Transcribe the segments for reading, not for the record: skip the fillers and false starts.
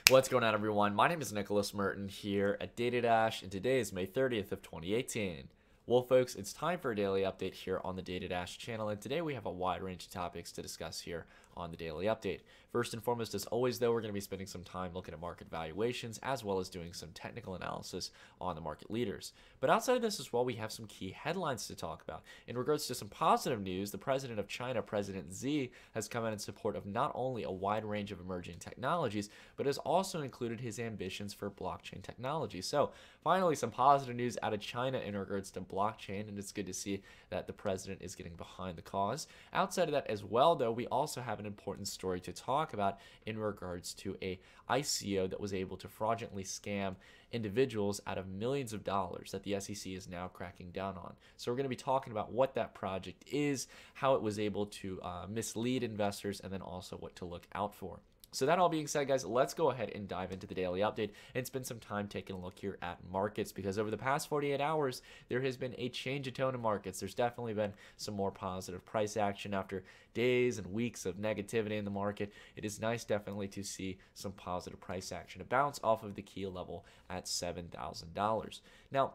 What's going on, everyone? My name is Nicholas Merton here at Data Dash, and today is May 30th of 2018. Well, folks, it's time for a daily update here on the Data Dash channel, and today we have a wide range of topics to discuss here on the daily update. First and foremost, as always, though, we're going to be spending some time looking at market valuations as well as doing some technical analysis on the market leaders. But outside of this as well, we have some key headlines to talk about. In regards to some positive news, the president of China, President Xi, has come out in support of not only a wide range of emerging technologies, but has also included his ambitions for blockchain technology. So finally, some positive news out of China in regards to blockchain, and it's good to see that the president is getting behind the cause. Outside of that as well, though, we also have an important story to talk about in regards to a ICO that was able to fraudulently scam individuals out of millions of dollars that the SEC is now cracking down on. So we're going to be talking about what that project is, how it was able to mislead investors, and then also what to look out for. So that all being said, guys, let's go ahead and dive into the daily update and spend some time taking a look here at markets, because over the past 48 hours, there has been a change of tone in markets. There's definitely been some more positive price action after days and weeks of negativity in the market. It is nice definitely to see some positive price action, a bounce off of the key level at $7,000. Now,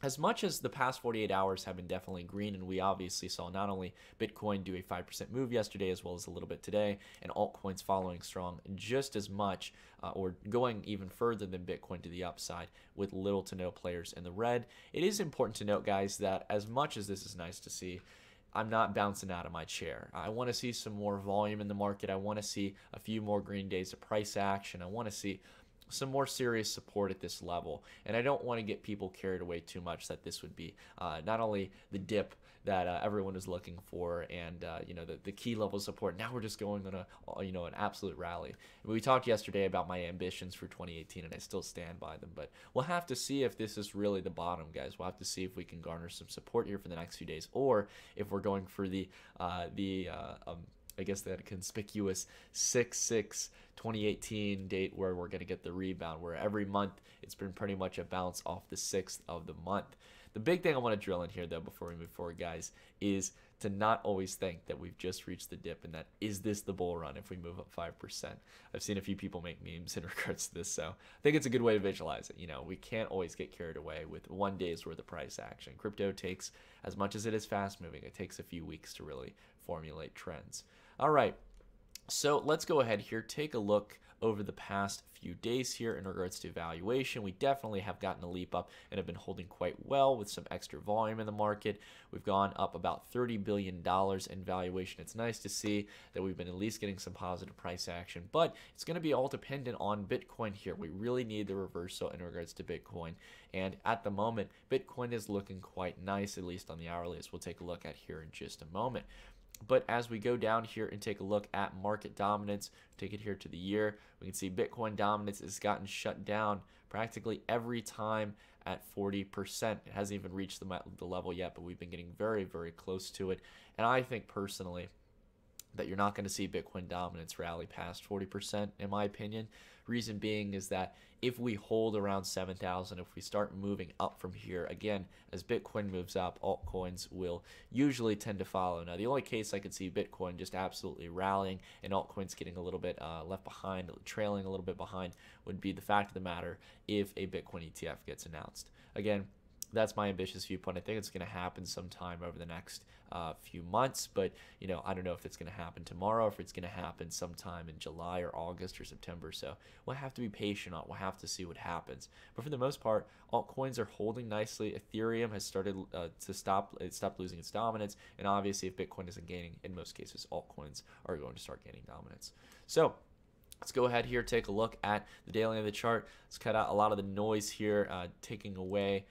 as much as the past 48 hours have been definitely green, and we obviously saw not only Bitcoin do a 5% move yesterday as well as a little bit today, and altcoins following strong just as much or going even further than Bitcoin to the upside with little to no players in the red, it is important to note, guys, that as much as this is nice to see, I'm not bouncing out of my chair. I want to see some more volume in the market. I want to see a few more green days of price action. I want to see some more serious support at this level, and I don't want to get people carried away too much that this would be not only the dip that everyone is looking for, and the key level support. Now we're just going on an absolute rally. We talked yesterday about my ambitions for 2018, and I still stand by them. But we'll have to see if this is really the bottom, guys. We'll have to see if we can garner some support here for the next few days, or if we're going for I guess that conspicuous 6/6 2018 date where we're going to get the rebound, where every month it's been pretty much a bounce off the 6th of the month. The big thing I want to drill in here, though, before we move forward, guys, is to not always think that we've just reached the dip and that is this the bull run if we move up 5%. I've seen a few people make memes in regards to this, so I think it's a good way to visualize it. We can't always get carried away with one day's worth of price action. Crypto takes, as much as it is fast moving, it takes a few weeks to really formulate trends. All right, so let's go ahead here, take a look over the past few days here in regards to valuation. We definitely have gotten a leap up and have been holding quite well with some extra volume in the market. We've gone up about $30 billion in valuation. It's nice to see that we've been at least getting some positive price action, but it's going to be all dependent on Bitcoin here. We really need the reversal in regards to Bitcoin, and at the moment, Bitcoin is looking quite nice, at least on the hourly, as we'll take a look at here in just a moment. But as we go down here and take a look at market dominance, take it here to the year, we can see Bitcoin dominance has gotten shut down practically every time at 40%. It hasn't even reached the level yet, but we've been getting very, very close to it. And I think personally that you're not going to see Bitcoin dominance rally past 40%, in my opinion. Reason being is that if we hold around 7,000, if we start moving up from here, again, as Bitcoin moves up, altcoins will usually tend to follow. Now, the only case I could see Bitcoin just absolutely rallying and altcoins getting a little bit left behind, trailing a little bit behind, would be the fact of the matter if a Bitcoin ETF gets announced. Again, that's my ambitious viewpoint. I think it's going to happen sometime over the next few months, but I don't know if it's going to happen tomorrow, if it's going to happen sometime in July or August or September. So we'll have to be patient on. We'll have to see what happens. But for the most part, altcoins are holding nicely. Ethereum has started to stop. It stopped losing its dominance, and obviously, if Bitcoin isn't gaining, in most cases, altcoins are going to start gaining dominance. So let's go ahead here, take a look at the daily of the chart. Let's cut out a lot of the noise here, taking away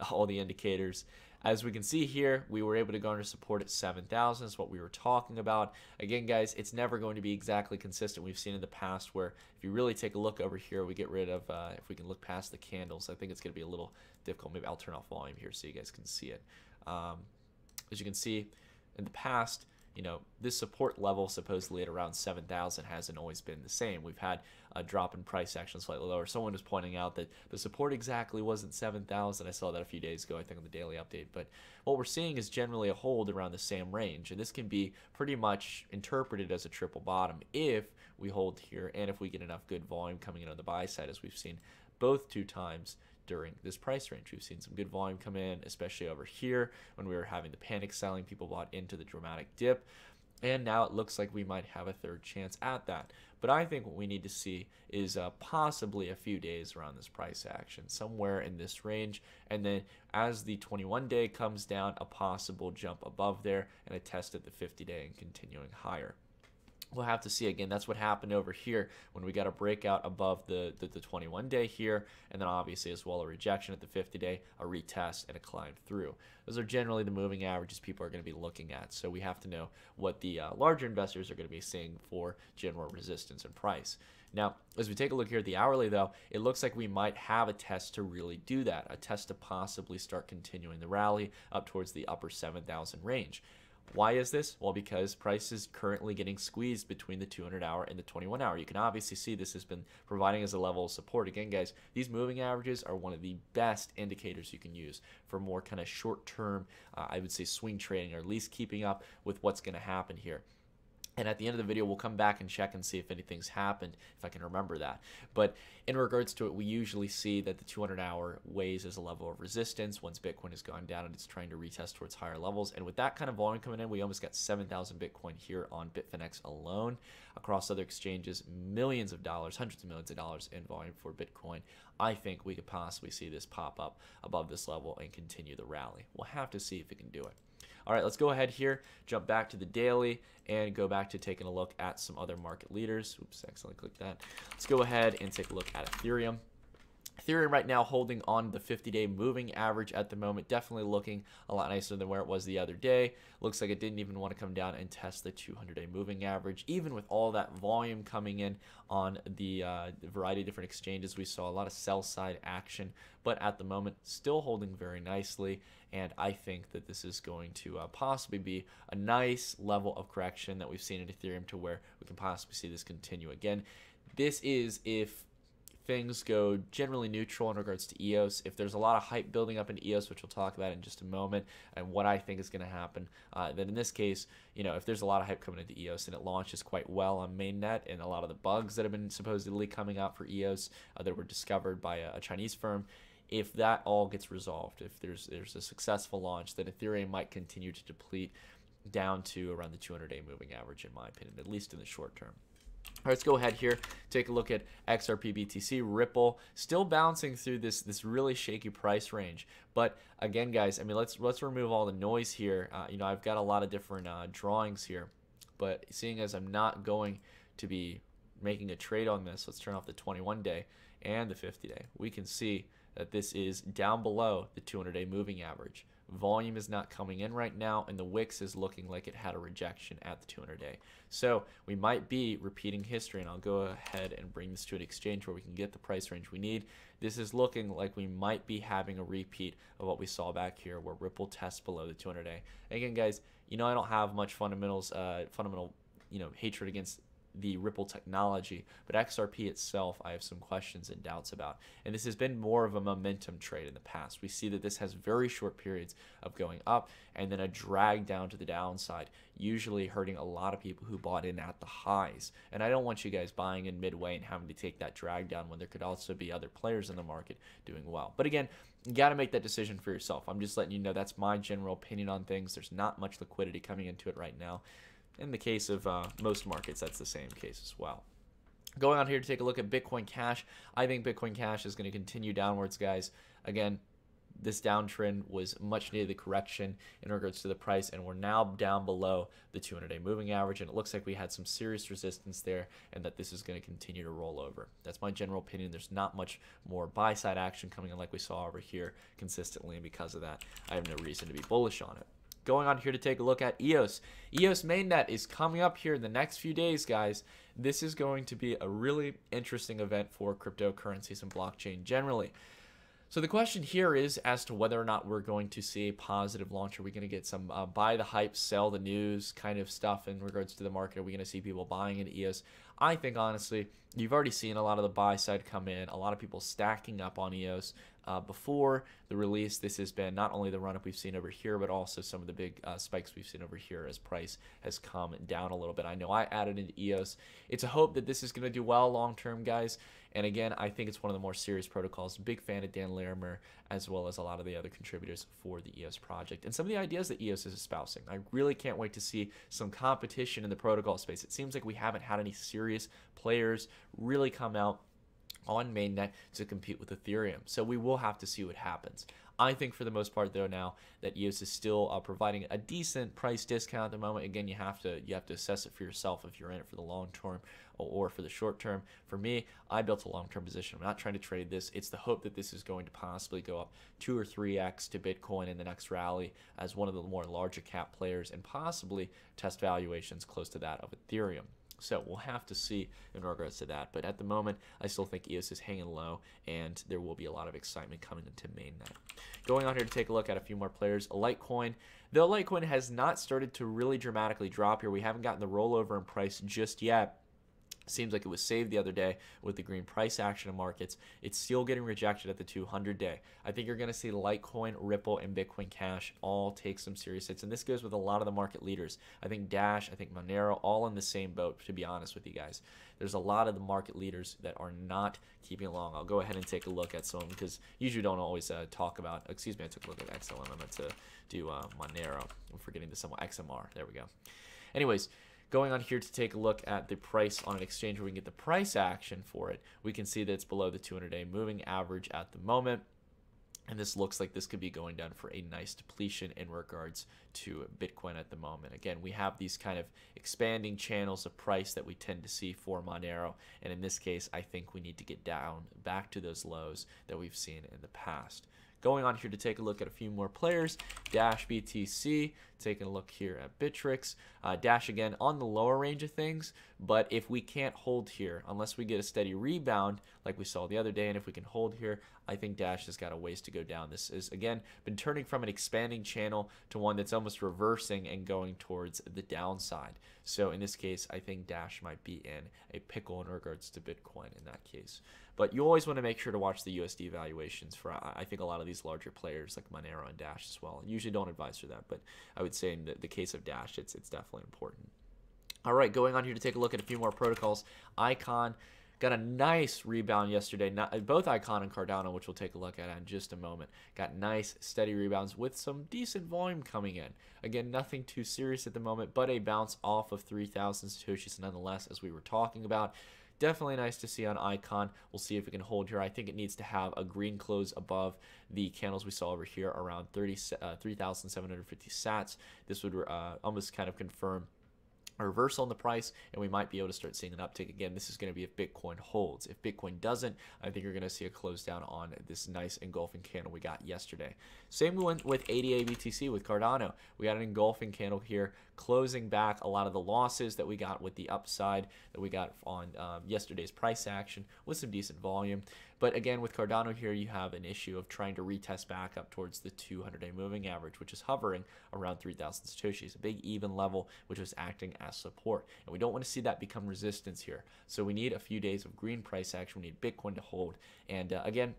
all the indicators. As we can see here, we were able to garner support at 7,000. Is what we were talking about. Again, guys, it's never going to be exactly consistent. We've seen in the past where if you really take a look over here, we get rid of, if we can look past the candles, I think it's going to be a little difficult. Maybe I'll turn off volume here so you guys can see it. As you can see, in the past, this support level supposedly at around 7,000 hasn't always been the same. We've had a drop in price action slightly lower. Someone was pointing out that the support exactly wasn't 7,000. I saw that a few days ago, I think on the daily update. But what we're seeing is generally a hold around the same range, and this can be pretty much interpreted as a triple bottom if we hold here and if we get enough good volume coming in on the buy side, as we've seen both 2 times during this price range. We've seen some good volume come in, especially over here when we were having the panic selling. People bought into the dramatic dip, and now it looks like we might have a third chance at that. But I think what we need to see is possibly a few days around this price action, somewhere in this range, and then as the 21-day comes down, a possible jump above there and a test at the 50-day and continuing higher. We'll have to see. Again, that's what happened over here when we got a breakout above the 21-day here, and then obviously as well a rejection at the 50-day, a retest, and a climb through. Those are generally the moving averages people are going to be looking at, so we have to know what the larger investors are going to be seeing for general resistance and price. Now, as we take a look here at the hourly, though, it looks like we might have a test to really do that, a test to possibly start continuing the rally up towards the upper 7,000 range. Why is this? Well, because price is currently getting squeezed between the 200-hour and the 21-hour. You can obviously see this has been providing as a level of support. Again, guys, these moving averages are one of the best indicators you can use for more kind of short-term, I would say swing trading, or at least keeping up with what's going to happen here. And at the end of the video, we'll come back and check and see if anything's happened, if I can remember that. But in regards to it, we usually see that the 200-hour weighs as a level of resistance once Bitcoin has gone down and it's trying to retest towards higher levels. And with that kind of volume coming in, we almost got 7,000 Bitcoin here on Bitfinex alone. Across other exchanges, millions of dollars, hundreds of millions of dollars in volume for Bitcoin. I think we could possibly see this pop up above this level and continue the rally. We'll have to see if it can do it. All right, let's go ahead here, jump back to the daily, and go back to taking a look at some other market leaders. Oops, accidentally clicked that. Let's go ahead and take a look at Ethereum. Ethereum right now holding on the 50-day moving average at the moment, definitely looking a lot nicer than where it was the other day. Looks like it didn't even want to come down and test the 200-day moving average. Even with all that volume coming in on the variety of different exchanges, we saw a lot of sell-side action, but at the moment still holding very nicely. And I think that this is going to possibly be a nice level of correction that we've seen in Ethereum to where we can possibly see this continue again. This is if things go generally neutral in regards to EOS. If there's a lot of hype building up in EOS, which we'll talk about in just a moment, and what I think is going to happen, then in this case, if there's a lot of hype coming into EOS and it launches quite well on mainnet, and a lot of the bugs that have been supposedly coming out for EOS that were discovered by a Chinese firm, if that all gets resolved, if there's a successful launch, then Ethereum might continue to deplete down to around the 200-day moving average, in my opinion, at least in the short term. All right, let's go ahead here, take a look at XRP BTC. Ripple still bouncing through this really shaky price range. But again, guys, I mean, let's remove all the noise here. I've got a lot of different drawings here, but seeing as I'm not going to be making a trade on this, let's turn off the 21-day and the 50-day. We can see that this is down below the 200-day moving average. Volume is not coming in right now, and the Wix is looking like it had a rejection at the 200-day. So we might be repeating history, and I'll go ahead and bring this to an exchange where we can get the price range we need. This is looking like we might be having a repeat of what we saw back here, where Ripple tests below the 200-day. Again, guys, I don't have much fundamental hatred against the Ripple technology, but XRP itself I have some questions and doubts about. And this has been more of a momentum trade in the past. We see that this has very short periods of going up and then a drag down to the downside, usually hurting a lot of people who bought in at the highs. And I don't want you guys buying in midway and having to take that drag down when there could also be other players in the market doing well. But again, you got to make that decision for yourself. I'm just letting you know that's my general opinion on things. There's not much liquidity coming into it right now. In the case of most markets, that's the same case as well. Going on here to take a look at Bitcoin Cash. I think Bitcoin Cash is going to continue downwards, guys. Again, this downtrend was much needed, the correction in regards to the price, and we're now down below the 200-day moving average, and it looks like we had some serious resistance there and that this is going to continue to roll over. That's my general opinion. There's not much more buy-side action coming in like we saw over here consistently, and because of that, I have no reason to be bullish on it. Going on here to take a look at EOS. EOS mainnet is coming up here in the next few days, guys. This is going to be a really interesting event for cryptocurrencies and blockchain generally. So the question here is as to whether or not we're going to see a positive launch. Are we going to get some buy the hype, sell the news kind of stuff in regards to the market? Are we going to see people buying into EOS? I think, honestly, you've already seen a lot of the buy side come in, a lot of people stacking up on EOS. Before the release, this has been not only the run-up we've seen over here, but also some of the big spikes we've seen over here as price has come down a little bit. I know I added into EOS. It's a hope that this is going to do well long-term, guys. And again, I think it's one of the more serious protocols. Big fan of Dan Larimer, as well as a lot of the other contributors for the EOS project and some of the ideas that EOS is espousing. I really can't wait to see some competition in the protocol space. It seems like we haven't had any serious players really come out on mainnet to compete with Ethereum. So we will have to see what happens. I think for the most part, though, now that EOS is still providing a decent price discount at the moment. Again, you have to assess it for yourself if you're in it for the long term or for the short term. For me, I built a long-term position. I'm not trying to trade this. It's the hope that this is going to possibly go up 2 or 3x to Bitcoin in the next rally as one of the more larger cap players and possibly test valuations close to that of Ethereum. So we'll have to see in regards to that. But at the moment, I still think EOS is hanging low, and there will be a lot of excitement coming into mainnet. Going on here to take a look at a few more players. Litecoin. Though Litecoin has not started to really dramatically drop here, we haven't gotten the rollover in price just yet. Seems like it was saved the other day with the green price action in markets. It's still getting rejected at the 200-day. I think you're going to see Litecoin, Ripple, and Bitcoin Cash all take some serious hits. And this goes with a lot of the market leaders. I think Dash, I think Monero, all in the same boat, to be honest with you guys. There's a lot of the market leaders that are not keeping along. I'll go ahead and take a look at some because usually don't always talk about, excuse me, I took a look at XLM. I meant to do Monero. I'm forgetting the somewhat XMR. There we go. Anyways, going on here to take a look at the price on an exchange where we can get the price action for it, we can see that it's below the 200-day moving average at the moment. And this looks like this could be going down for a nice depletion in regards to Bitcoin at the moment. Again, we have these kind of expanding channels of price that we tend to see for Monero. And in this case, I think we need to get down back to those lows that we've seen in the past. Going on here to take a look at a few more players. Dash BTC, taking a look here at Bittrex. Dash again on the lower range of things, but if we can't hold here, unless we get a steady rebound like we saw the other day, and if we can hold here, I think Dash has got a ways to go down. This is, again, been turning from an expanding channel to one that's almost reversing and going towards the downside. So in this case, I think Dash might be in a pickle in regards to Bitcoin in that case. But you always want to make sure to watch the USD valuations for, I think, a lot of these larger players like Monero and Dash as well. Usually don't advise for that, but I would say in the case of Dash, it's definitely important. All right, going on here to take a look at a few more protocols. Icon got a nice rebound yesterday. Both Icon and Cardano, which we'll take a look at in just a moment, got nice, steady rebounds with some decent volume coming in. Again, nothing too serious at the moment, but a bounce off of 3,000 Satoshis nonetheless, as we were talking about. Definitely nice to see on Icon. We'll see if it can hold here. I think it needs to have a green close above the candles we saw over here around 3,750 sats. This would almost kind of confirm a reversal in the price, and we might be able to start seeing an uptick again. This is going to be if Bitcoin holds. If Bitcoin doesn't, I think you're going to see a close down on this nice engulfing candle we got yesterday. Same with ADA BTC with Cardano. We got an engulfing candle here, closing back a lot of the losses that we got with the upside that we got on yesterday's price action with some decent volume. But again, with Cardano here, you have an issue of trying to retest back up towards the 200-day moving average, which is hovering around 3,000 Satoshis, a big even level, which was acting as support. And we don't want to see that become resistance here. So we need a few days of green price action. We need Bitcoin to hold. And again,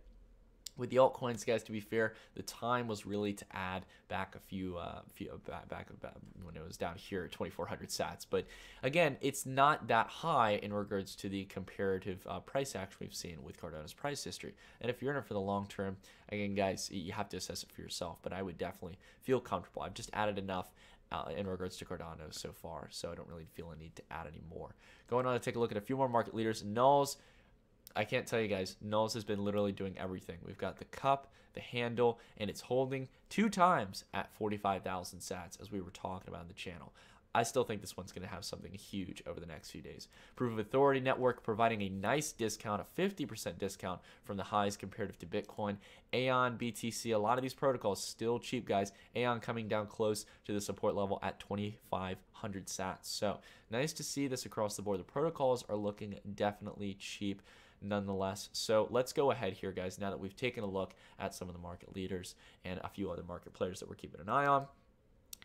with the altcoins, guys, to be fair, the time was really to add back a few back when it was down here at 2,400 sats. But again, it's not that high in regards to the comparative price action we've seen with Cardano's price history. And if you're in it for the long term, again, guys, you have to assess it for yourself. But I would definitely feel comfortable. I've just added enough in regards to Cardano so far, so I don't really feel a need to add any more. Going on to take a look at a few more market leaders. Nulls. I can't tell you guys, Nulls has been literally doing everything. We've got the cup, the handle, and it's holding 2 times at 45,000 sats, as we were talking about in the channel. I still think this one's going to have something huge over the next few days. Proof of Authority Network providing a nice discount, a 50% discount from the highs comparative to Bitcoin. Aeon, BTC, a lot of these protocols still cheap, guys. Aeon coming down close to the support level at 2,500 sats. So nice to see this across the board. The protocols are looking definitely cheap. nonetheless. So let's go ahead here, guys, now that we've taken a look at some of the market leaders and a few other market players that we're keeping an eye on,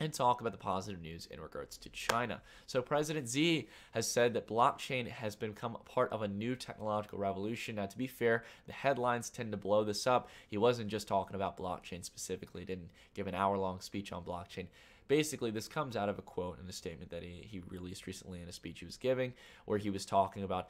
and talk about the positive news in regards to China. So President Xi has said that blockchain has become a part of a new technological revolution. Now, to be fair, the headlines tend to blow this up. He wasn't just talking about blockchain specifically. He didn't give an hour-long speech on blockchain. Basically, this comes out of a quote and a statement that he released recently in a speech he was giving, where he was talking about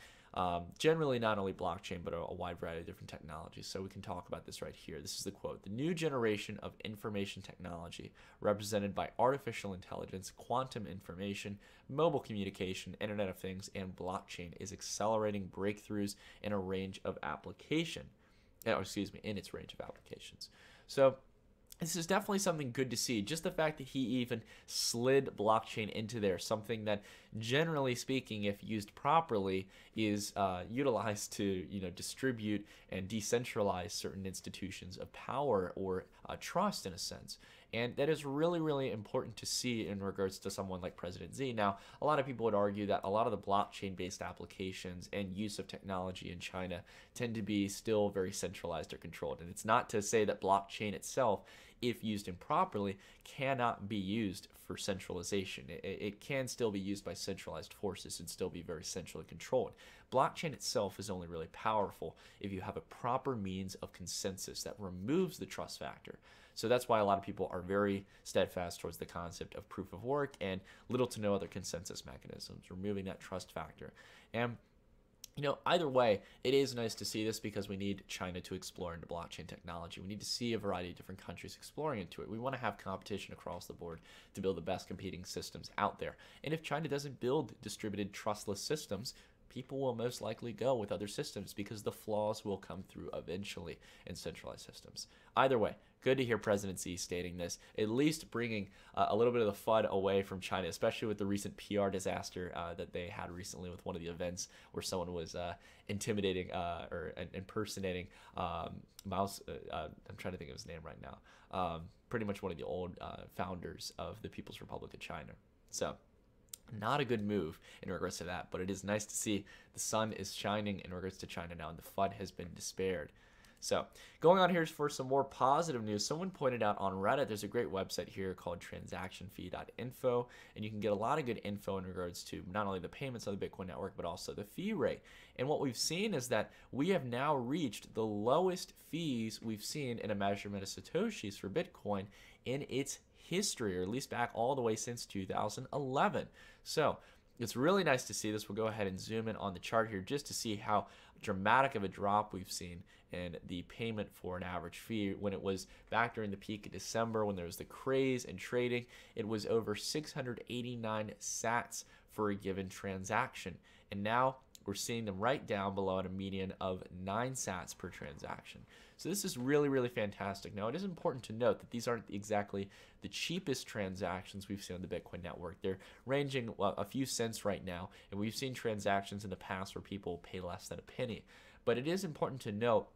generally not only blockchain, but a wide variety of different technologies. So we can talk about this right here. This is the quote: "The new generation of information technology, represented by artificial intelligence, quantum information, mobile communication, Internet of Things, and blockchain, is accelerating breakthroughs in a range of application." In its range of applications. So this is definitely something good to see. Just the fact that he even slid blockchain into there, something that, generally speaking, if used properly, is utilized to distribute and decentralize certain institutions of power or trust in a sense. And that is really, really important to see in regards to someone like President Xi. Now, a lot of people would argue that a lot of the blockchain-based applications and use of technology in China tend to be still very centralized or controlled. And it's not to say that blockchain itself, if used improperly, cannot be used for centralization. It can still be used by centralized forces and still be very centrally controlled. Blockchain itself is only really powerful if you have a proper means of consensus that removes the trust factor. So that's why a lot of people are very steadfast towards the concept of proof of work and little to no other consensus mechanisms, removing that trust factor. And either way, it is nice to see this because we need China to explore into blockchain technology. We need to see a variety of different countries exploring into it. We want to have competition across the board to build the best competing systems out there. And if China doesn't build distributed trustless systems, people will most likely go with other systems because the flaws will come through eventually in centralized systems. Either way, good to hear President Xi stating this, at least bringing a little bit of the FUD away from China, especially with the recent PR disaster that they had recently with one of the events where someone was intimidating or impersonating Mouse. I'm trying to think of his name right now. Pretty much one of the old founders of the People's Republic of China. So, not a good move in regards to that, but it is nice to see the sun is shining in regards to China now, and the FUD has been despaired. So, going on here for some more positive news, someone pointed out on Reddit, there's a great website here called transactionfee.info, and you can get a lot of good info in regards to not only the payments on the Bitcoin network, but also the fee rate. And what we've seen is that we have now reached the lowest fees we've seen in a measurement of Satoshis for Bitcoin in its history, or at least back all the way since 2011. So it's really nice to see this. We'll go ahead and zoom in on the chart here just to see how dramatic of a drop we've seen in the payment for an average fee. When it was back during the peak of December, when there was the craze in trading, it was over 689 sats for a given transaction. And now we're seeing them right down below at a median of 9 sats per transaction. So this is really, really fantastic. Now, it is important to note that these aren't exactly the cheapest transactions we've seen on the Bitcoin network. They're ranging a few cents right now, and we've seen transactions in the past where people pay less than a penny. But it is important to note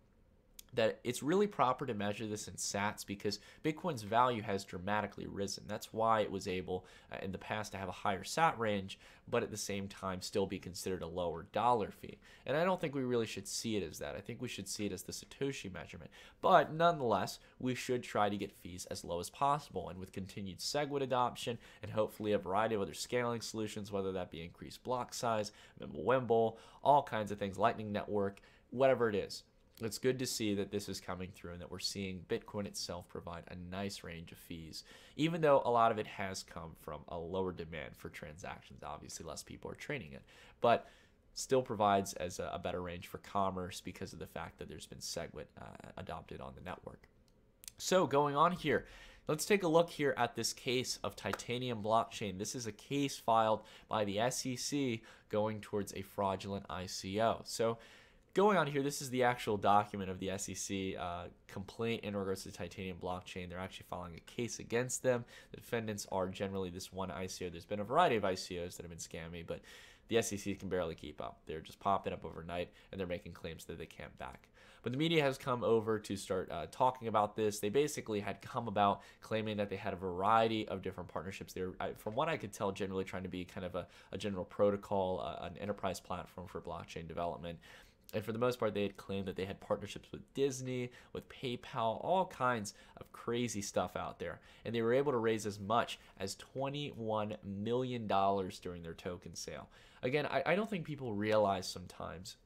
that it's really proper to measure this in sats because Bitcoin's value has dramatically risen. That's why it was able in the past to have a higher sat range, but at the same time still be considered a lower dollar fee. And I don't think we really should see it as that. I think we should see it as the Satoshi measurement. But nonetheless, we should try to get fees as low as possible. And with continued SegWit adoption and hopefully a variety of other scaling solutions, whether that be increased block size, Mimblewimble, all kinds of things, Lightning Network, whatever it is, it's good to see that this is coming through and that we're seeing Bitcoin itself provide a nice range of fees, even though a lot of it has come from a lower demand for transactions. Obviously, less people are trading it, but still provides as a better range for commerce because of the fact that there's been SegWit adopted on the network. So going on here, let's take a look here at this case of Titanium blockchain. This is a case filed by the SEC going towards a fraudulent ICO. So going on here, this is the actual document of the SEC complaint in regards to Titanium blockchain. They're actually filing a case against them. The defendants are generally this one ICO. There's been a variety of ICOs that have been scammy, but the SEC can barely keep up. They're just popping up overnight, and they're making claims that they can't back. But the media has come over to start talking about this. They basically had come about claiming that they had a variety of different partnerships. They're, from what I could tell, generally trying to be kind of a general protocol, an enterprise platform for blockchain development. And for the most part, they had claimed that they had partnerships with Disney, with PayPal, all kinds of crazy stuff out there. And they were able to raise as much as $21 million during their token sale. Again, I don't think people realize sometimes,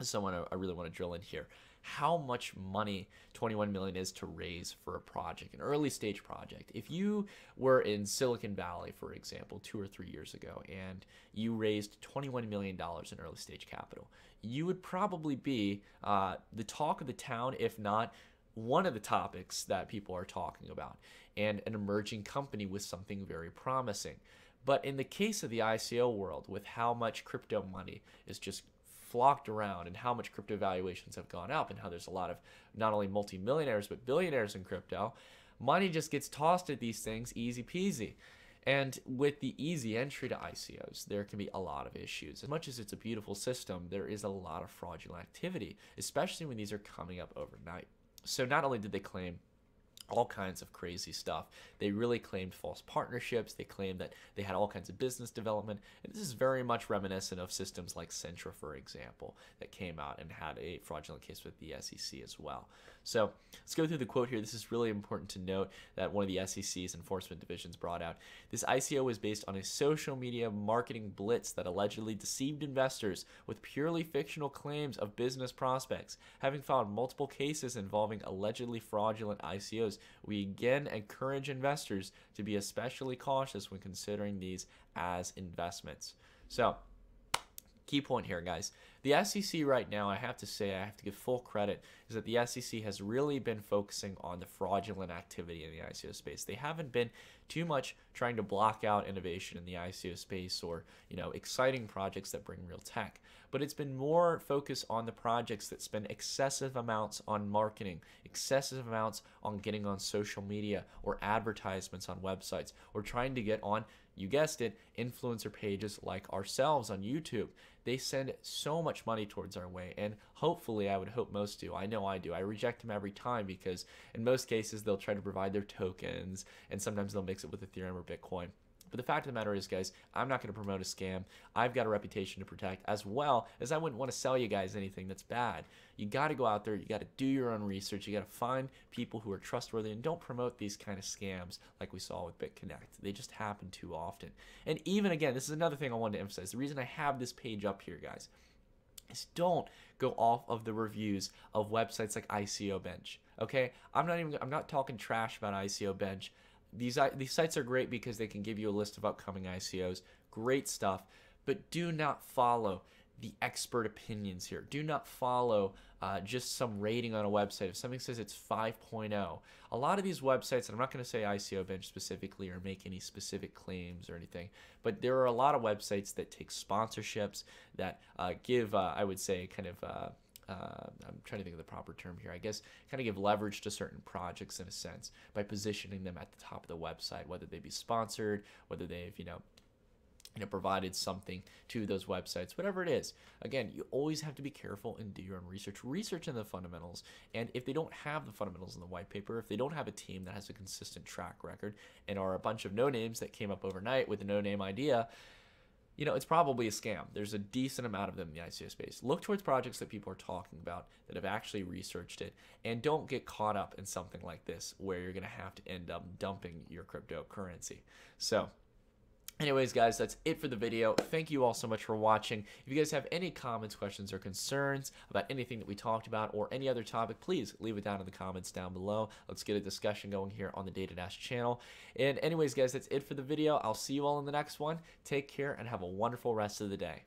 someone I really want to drill in here, how much money 21 million is to raise for a project, an early stage project. If you were in Silicon Valley, for example, 2 or 3 years ago, and you raised $21 million in early stage capital, you would probably be the talk of the town, if not one of the topics that people are talking about, and an emerging company with something very promising. But in the case of the ICO world, with how much crypto money is just flocked around and how much crypto valuations have gone up and how there's a lot of not only multimillionaires but billionaires in crypto, money just gets tossed at these things easy peasy. And with the easy entry to ICOs, there can be a lot of issues. As much as it's a beautiful system, there is a lot of fraudulent activity, especially when these are coming up overnight. So not only did they claim all kinds of crazy stuff, they really claimed false partnerships. They claimed that they had all kinds of business development. And this is very much reminiscent of systems like Centra, for example, that came out and had a fraudulent case with the SEC as well. So let's go through the quote here. This is really important to note that one of the SEC's enforcement divisions brought out. This ICO was based on a social media marketing blitz that allegedly deceived investors with purely fictional claims of business prospects. Having found multiple cases involving allegedly fraudulent ICOs, we again encourage investors to be especially cautious when considering these as investments. So, key point here, guys. The SEC right now, I have to say, I have to give full credit, is that the SEC has really been focusing on the fraudulent activity in the ICO space. They haven't been too much trying to block out innovation in the ICO space or, exciting projects that bring real tech. But it's been more focused on the projects that spend excessive amounts on marketing, excessive amounts on getting on social media or advertisements on websites, or trying to get on, you guessed it, influencer pages like ourselves on YouTube. They send so much money towards our way, and hopefully, I would hope most do. I know I do. I reject them every time because in most cases, they'll try to provide their tokens, and sometimes they'll mix it with Ethereum or Bitcoin. But the fact of the matter is, guys, I'm not going to promote a scam. I've got a reputation to protect, as well as I wouldn't want to sell you guys anything that's bad. You got to go out there. You got to do your own research. You got to find people who are trustworthy, and don't promote these kind of scams like we saw with BitConnect. They just happen too often. And even again, this is another thing I wanted to emphasize. The reason I have this page up here, guys, is don't go off of the reviews of websites like ICO Bench. Okay, I'm not talking trash about ICO Bench. These sites are great because they can give you a list of upcoming ICOs. Great stuff. But do not follow the expert opinions here. Do not follow just some rating on a website. If something says it's 5.0, a lot of these websites, and I'm not going to say ICO Bench specifically or make any specific claims or anything, but there are a lot of websites that take sponsorships, that give, I would say, kind of... I'm trying to think of the proper term here. I guess kind of give leverage to certain projects in a sense by positioning them at the top of the website, whether they be sponsored, whether they've provided something to those websites, whatever it is. Again, you always have to be careful and do your own research in the fundamentals. And if they don't have the fundamentals in the white paper, if they don't have a team that has a consistent track record and are a bunch of no names that came up overnight with a no name idea, it's probably a scam. There's a decent amount of them in the ICO space. Look towards projects that people are talking about that have actually researched it, and don't get caught up in something like this where you're going to have to end up dumping your cryptocurrency. So, anyways, guys, that's it for the video. Thank you all so much for watching. If you guys have any comments, questions, or concerns about anything that we talked about or any other topic, please leave it down in the comments down below. Let's get a discussion going here on the Data Dash channel. And anyways, guys, that's it for the video. I'll see you all in the next one. Take care and have a wonderful rest of the day.